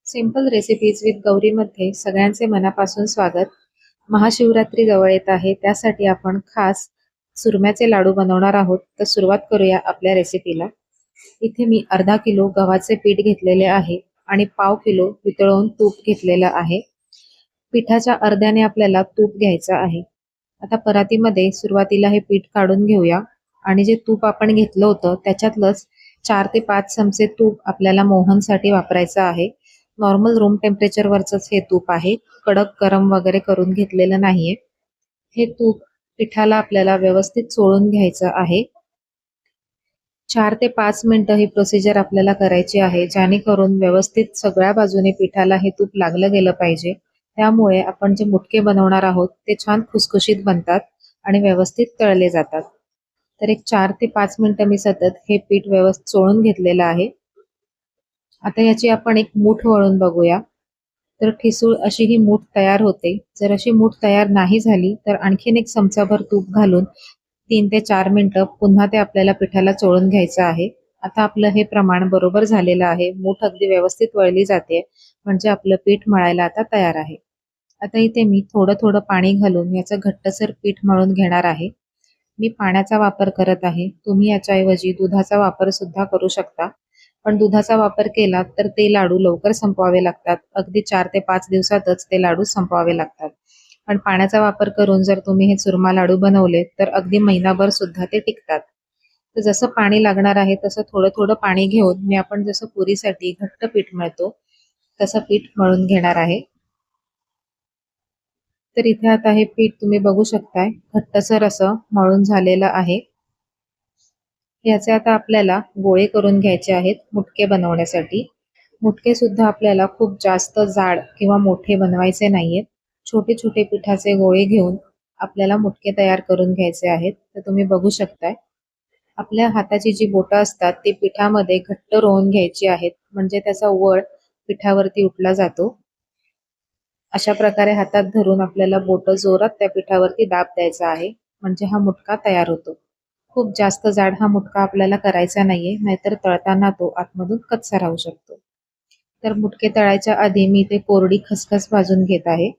Simple recipes with गौरीमध्ये सगळ्यांचे मनापासून स्वागत. महाशिवरात्री जवळ येत आहे, त्यासाठी आपण खास सुरम्याचे लाडू बनवणार आहोत. तर सुरुवात करूया आपल्या रेसिपीला. इथे मी अर्धा किलो गव्हाचे पीठ घेतलेले आहे आणि पाव किलो वितळवून तूप घेतलेलं आहे. पिठाच्या अर्ध्याने आपल्याला तूप घ्यायचं आहे. आता परातीमध्ये सुरुवातीला हे पीठ काढून घेऊया आणि जे तूप आपण घेतलं होतं त्याच्यातलंच 4 ते 5 चमचे तूप आपल्याला मोहनसाठी वापरायचं आहे. नॉर्मल रूम टेम्परेचरवरच हे तूप आहे, कडक गरम वगैरे करून घेतलेलं नाहीये. हे तूप पिठाला आपल्याला व्यवस्थित चोळून घ्यायचं आहे. 4 ते 5 मिनिटं ही प्रोसिजर आपल्याला करायची आहे, जेणेकरून व्यवस्थित सगळ्या बाजूने पिठाला हे तूप लागलं गेलं पाहिजे. त्यामुळे आपण जे मुटके बनवणार आहोत ते छान खुसखुशीत बनतात आणि व्यवस्थित तळले जातात. तर एक 4 ते 5 मिनिटं मी सतत हे पीठ व्यवस्थित चोळून घेतलेलं आहे. आता याची आपण एक मूठ वळून बघूया. तर ठिसूळ अशी ही मूठ तयार होते. जर अशी मूठ तयार नाही झाली तर आणखीन एक चमचाभर तूप घालून 3 ते 4 मिनिटं पुन्हा ते आपल्याला पिठाला चोळून घ्यायचं आहे. आता आपलं हे प्रमाण बरोबर झालेलं आहे. मूठ अगदी व्यवस्थित वळली जाते, म्हणजे आपलं पीठ मळायला आता तयार आहे. आता इथे मी थोडं थोडं पाणी घालून याचं घट्टसर पीठ मळून घेणार आहे. मी पाण्याचा वापर करत आहे. तुम्ही याच्याऐवजी दुधाचा वापर सुद्धा करू शकता. पण दुधाचा वापर केला तर ते लाडू लवकर संपवावे लागतात. अगदी 4 ते 5 दिवसातच ते लाडू संपवावे लागतात. पण पाण्याचा वापर करून जर तुम्ही हे चुरमा लाडू बनवले तर अगदी महिनाभर सुद्धा ते टिकतात. तर जसं पाणी लागणार आहे तसं थोडं थोडं पाणी घेऊन मी आपण जसं पुरीसाठी घट्ट पीठ मळतो तसं पीठ मळून घेणार आहे. तर इथे आता हे पीठ तुम्ही बघू शकताय, घट्टसर असं मळून झालेलं आहे. याचे आता आपल्याला गोळे करून घ्यायचे आहेत मुटके बनवण्यासाठी. मुटके सुद्धा आपल्याला खूप जास्त जाड किंवा मोठे बनवायचे नाहीयेत. छोटे छोटे पिठाचे गोळे घेऊन आपल्याला मुटके तयार करून घ्यायचे आहेत. तर तुम्ही बघू शकताय, आपल्या हाताची जी बोटं असतात ती पिठामध्ये घट्ट रोवून घ्यायची आहेत, म्हणजे त्याचा वळ पिठावरती उठला जातो. अशा प्रकारे हातात धरून आपल्याला बोटं जोरात त्या पिठावरती दाब द्यायचा आहे, म्हणजे हा मुटका तयार होतो. खूप जास्त जाड हा मुटका आपल्याला करायचा नाहीये, नाहीतर तळताना तो आतमधून कच्चा राहू शकतो. तर मुटके तळायच्या आधी मी इथे कोरडी खसखस भाजून घेत आहे.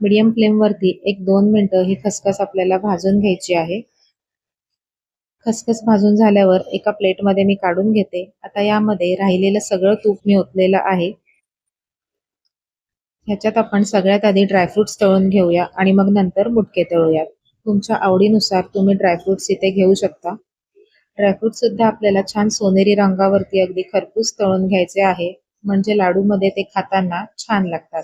मीडियम फ्लेमवरती 1-2 मिनिटं ही खसखस आपल्याला भाजून घ्यायची आहे. खसखस भाजून झाल्यावर एका प्लेटमध्ये मी काढून घेते. आता यामध्ये राहिलेलं सगळं तूप मी ओतलेलं आहे. ह्याच्यात आपण सगळ्यात आधी ड्रायफ्रुट्स तळून घेऊया आणि मग नंतर मुटके तळूयात. तुमच्या आवडीनुसार तुम्ही ड्रायफ्रुट्स इथे घेऊ शकता. ड्रायफ्रुट्स सुद्धा आपल्याला छान सोनेरी रंगावरती अगदी खरपूस तळून घ्यायचे आहे, म्हणजे लाडूमध्ये ते खाताना छान लागतात.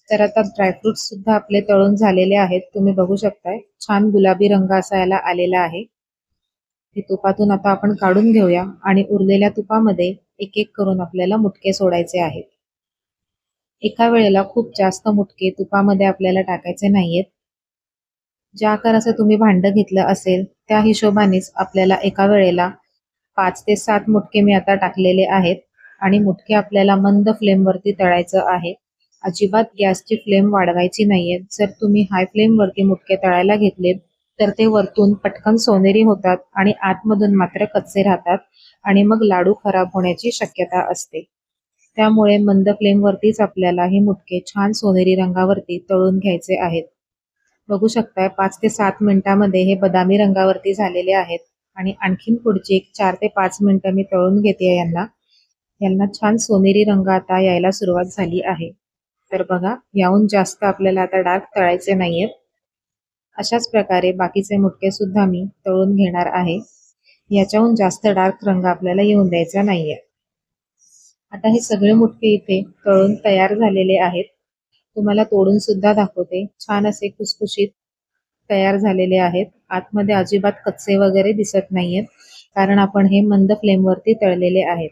तर आता ड्रायफ्रुट्स सुद्धा आपले तळून झालेले आहेत. तुम्ही बघू शकताय, छान गुलाबी रंग असा याला आलेला आहे. ते तुपातून आता आपण काढून घेऊया आणि उरलेल्या तुपामध्ये एक एक करून आपल्याला मुटके सोडायचे आहेत. एका वेळेला खूप जास्त मुटके तुपामध्ये आपल्याला टाकायचे नाहीयेत. ज्या आकाराचं तुम्ही भांडं घेतलं असेल त्या हिशोबानेच आपल्याला एका वेळेला 5 ते 7 मुटके मी आता टाकलेले आहेत आणि मुटके आपल्याला मंद फ्लेमवरती तळायचं आहे. अजिबात गॅसची फ्लेम वाढवायची नाहीये. जर तुम्ही हाय फ्लेमवरती मुटके तळायला घेतले तर ते वरतून पटकन सोनेरी होतात आणि आतमधून मात्र कच्चे राहतात आणि मग लाडू खराब होण्याची शक्यता असते. त्यामुळे मंद फ्लेमवरतीच आपल्याला हे मुटके छान सोनेरी रंगावरती तळून घ्यायचे आहेत. बघू शकताय 5 ते 7 मिनिटांमध्ये हे बदामी रंगावरती झालेले आहेत आणि आणखीन पुढची एक 4 ते 5 मिनिटं मी तळून घेते यांना. यांना छान सोनेरी रंग आता यायला सुरुवात झाली आहे. तर बघा, याहून जास्त आपल्याला आता डार्क तळायचे नाहीयेत. अशाच प्रकारे बाकीचे मुटके सुद्धा मी तळून घेणार आहे. याच्याहून जास्त डार्क रंग आपल्याला येऊन द्यायचा नाहीये. आता हे सगळे मुटके इथे तळून तयार झालेले आहेत. तुम्हाला तोडून सुद्धा दाखवते. छान असे खुसखुशीत तयार झालेले आहेत. आतमध्ये अजिबात कच्चे वगैरे दिसत नाहीयेत, कारण आपण हे मंद फ्लेमवरती तळलेले आहेत.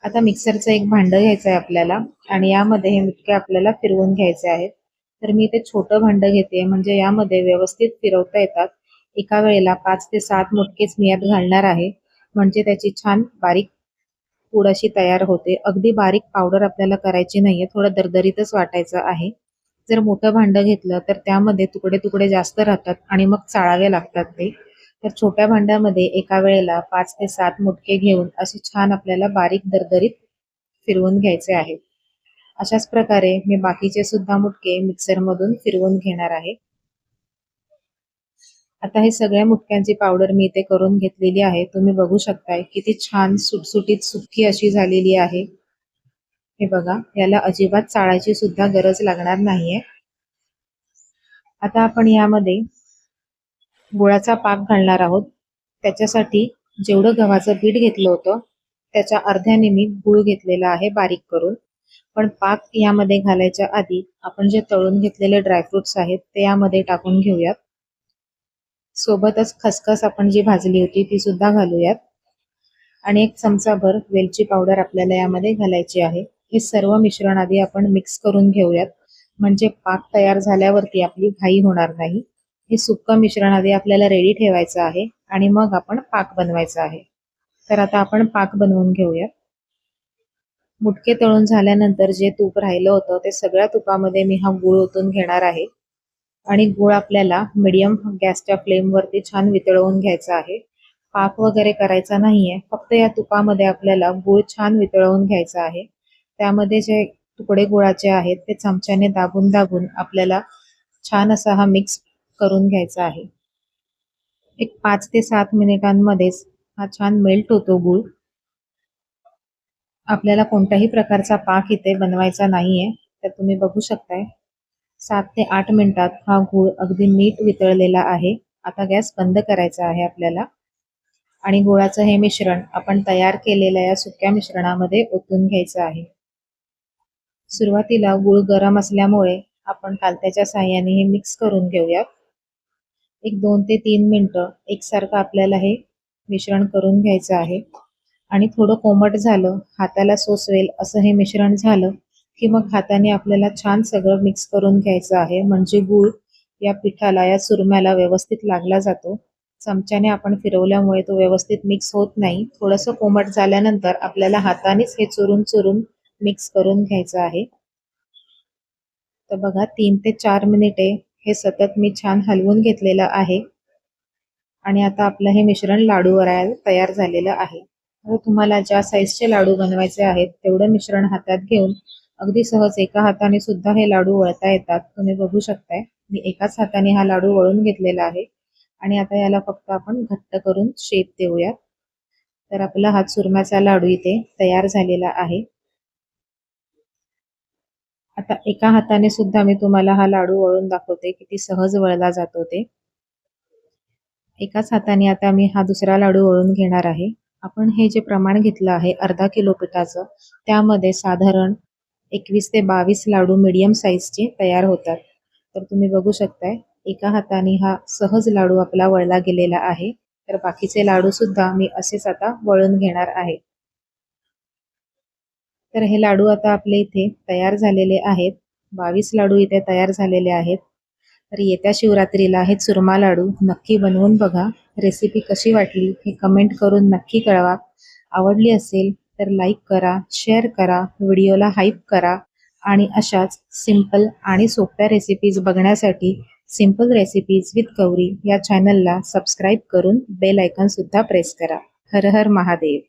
आता मिक्सरचं एक भांडं घ्यायचं आहे आपल्याला आणि यामध्ये हे मुटके आपल्याला फिरवून घ्यायचे आहेत. तर मी इथे छोटं भांडं घेते, म्हणजे यामध्ये व्यवस्थित फिरवता येतात. एका वेळेला 5 ते 7 मुटकेच मी यात घालणार आहे, म्हणजे त्याची छान बारीक पूड अशी तयार होते. अगदी बारीक पावडर आपल्याला करायची नाहीये, थोडं दरदरीतच वाटायचं आहे. जर मोठं भांडं घेतलं तर त्यामध्ये तुकडे तुकडे जास्त राहतात आणि मग चाळावे लागतात ते. तर छोट्या भांड्यामध्ये एका वेळेला 5 ते 7 मुटके घेऊन असे छान आपल्याला बारीक दरदरीत फिरवून घ्यायचे आहेत. अशाच प्रकारे मी बाकीचे सुद्धा मुटके मिक्सरमधून फिरवून घेणार आहे. आता हे सगळ्या मुटक्यांची पावडर मी इथे करून घेतलेली आहे. तुम्ही बघू शकताय किती छान सुटसुटीत सुक्की अशी झालेली आहे. हे बघा, याला अजिबात चाळायची सुद्धा गरज लागणार नाहीये. आता आपण यामध्ये गुळाचा पाक घालणार आहोत. त्याच्यासाठी जेवढं गव्हाचं पीठ घेतलं होतं त्याच्या अर्ध्याने मी गूळ घेतलेला आहे बारीक करून. पण पाक यामध्ये घालायच्या आधी आपण जे तळून घेतलेले ड्रायफ्रुट्स आहेत ते यामध्ये टाकून घेऊयात. सोबतच खसखस आपण जी भाजली होती ती सुद्धा घालूयात आणि 1 चमचाभर वेलची पावडर आपल्याला यामध्ये घालायची आहे. हे सर्व मिश्रण आधी आपण मिक्स करून घेऊयात, म्हणजे पाक तयार झाल्यावरती आपली घाई होणार नाही. हे सुक्कं मिश्रण आधी आपल्याला रेडी ठेवायचं आहे आणि मग आपण पाक बनवायचा आहे. तर आता आपण पाक बनवून घेऊयात. मुटके तळून झाल्यानंतर जे तूप राहिलं होतं ते सगळ्या तुपामध्ये मी हा गूळ ओतून घेणार आहे आणि गूळ आपल्याला मीडियम गॅसच्या फ्लेमवरती छान वितळवून घ्यायचा आहे. पाक वगैरे करायचा नाहीये, फक्त या तुपामध्ये आपल्याला गूळ छान वितळवून घ्यायचा आहे. त्यामध्ये जे तुकडे गुळाचे आहेत ते चमच्याने दाबून दाबून आपल्याला छान असा हा मिक्स करून घ्यायचा आहे. एक 5 ते 7 मिनिटांमध्येच हा छान मेल्ट होतो गूळ. आपल्याला कोणत्याही प्रकारचा पाक इथे बनवायचा नाहीये. तर तुम्ही बघू शकताय 7 ते 8 मिनिटात हा गूळ अगदी नीट वितळलेला आहे. आता गॅस बंद करायचा आहे आपल्याला आणि गुळाचं हे मिश्रण आपण तयार केलेल्या या सुक्या मिश्रणामध्ये ओतून घ्यायचं आहे. सुरुवातीला गूळ गरम असल्यामुळे आपण कालत्याच्या साहाय्याने हे मिक्स करून घेऊयात. एक 2 ते 3 मिनिटं एकसारखं आपल्याला हे मिश्रण करून घ्यायचं आहे आणि थोडं कोमट झालं, हाताला सोसवेल असं हे मिश्रण झालं की मग हाताने आपल्याला छान सगळं मिक्स करून घ्यायचं आहे, म्हणजे गूळ या पिठाला, या चुरम्याला व्यवस्थित लागला जातो. चमच्याने आपण फिरवल्यामुळे तो व्यवस्थित मिक्स होत नाही. थोडंसं कोमट झाल्यानंतर आपल्याला हातानेच हे चुरून चुरून मिक्स करून घ्यायचं आहे. तर बघा 3 ते 4 मिनिटे हे सतत मी छान हलवून घेतलेलं आहे आणि आता आपलं हे मिश्रण लाडू वळायला तयार झालेलं आहे. आता तुम्हाला ज्या साईजचे लाडू बनवायचे आहेत तेवढं मिश्रण हातात घेऊन अगदी सहज एका हाताने सुद्धा हे लाडू वळता येतात. तुम्ही बघू शकताय मी एकाच हाताने हा लाडू वळून घेतलेला आहे आणि आता याला फक्त आपण घट्ट करून शेप देऊयात. तर आपला हा चुरम्याचा लाडू इथे तयार झालेला आहे. आता एका हाताने सुद्धा मी तुम्हाला हा लाडू वळून दाखवते किती सहज वळला जातो ते. एकाच हाताने आता मी हा दुसरा लाडू वळून घेणार आहे. आपण हे जे प्रमाण घेतलं आहे अर्धा किलो पिठाचं, त्यामध्ये साधारण 21 ते 22 लाडू मीडियम साईजचे तयार होतात. तर तुम्ही बघू शकताय एका हाताने हा सहज लाडू आपला वळला गेलेला आहे. तर बाकीचे लाडू सुद्धा मी असेच आता वळून घेणार आहे. तर हे लाडू आता आपले इथे तयार झालेले आहेत. 22 लाडू इथे तयार झालेले आहेत. तर येत्या शिवरात्रीला हे चुरमा लाडू नक्की बनवून बघा. रेसिपी कशी वाटली हे कमेंट करून नक्की कळवा. आवडली असेल तर लाईक करा, शेअर करा, व्हिडिओला हाईप करा आणि अशाच सिंपल आणि सोप्या रेसिपीज बघण्यासाठी सिंपल रेसिपीज विथ गौरी या चॅनलला सबस्क्राईब करून बेल आयकॉन सुद्धा प्रेस करा. हर हर महादेव.